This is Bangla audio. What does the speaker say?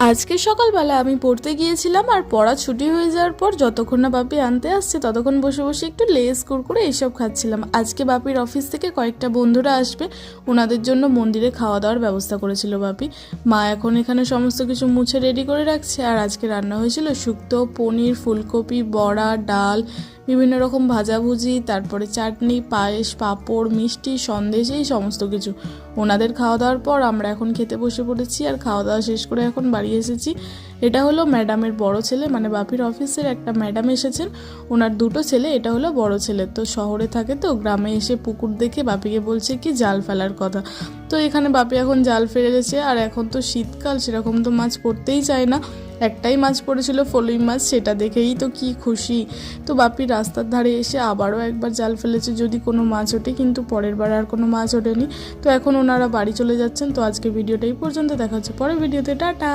আজকে সকালবেলা আমি পড়তে গিয়েছিলাম, আর পড়া ছুটি হয়ে যাওয়ার পর যতক্ষণ না বাপি আনতে আসছে ততক্ষণ বসে বসে একটু লেস কুরকুরে এইসব খাচ্ছিলাম। আজকে বাপির অফিস থেকে কয়েকটা বন্ধুরা আসবে, ওনাদের জন্য মন্দিরে খাওয়া দাওয়ার ব্যবস্থা করেছিল বাপি। মা এখন এখানে সমস্ত কিছু মুছে রেডি করে রাখছে। আর আজকে রান্না হয়েছিল শুক্তো, পনির, ফুলকপি, বড়া, ডাল, বিভিন্ন রকম ভাজাভুজি, তারপরে চাটনি, পায়েস, পাঁপড়, মিষ্টি, সন্দেশ, এই সমস্ত কিছু। ওনাদের খাওয়া দাওয়ার পর আমরা এখন খেতে বসে পড়েছি, আর খাওয়া দাওয়া শেষ করে এখন বাড়ি এসেছি। এটা হলো ম্যাডামের বড় ছেলে, মানে বাপির অফিসের একটা ম্যাডাম এসেছেন, ওনার দুটো ছেলে, এটা হলো বড় ছেলে। তো শহরে থাকে, তো গ্রামে এসে পুকুর দেখে বাপিকে বলছে কি জাল ফেলার কথা। তো এখানে বাপি এখন জাল ফেলে গেছে। আর এখন তো শীতকাল, সেরকম তো মাছ পড়তেই চায় না। একটাই মাছ পড়েছিল, ফলুই মাছ, সেটা দেখেই তো কি খুশি। তো বাপি রাস্তার ধারে এসে আবারও একবার জাল ফেলেছে যদি কোনো মাছ ওঠে, কিন্তু পরের বার আর কোনো মাছ ওঠেনি। তো এখন ওনারা বাড়ি চলে যাচ্ছেন। তো আজকে ভিডিওটা এই পর্যন্ত, দেখা হচ্ছে পরের ভিডিওতে, টাটা।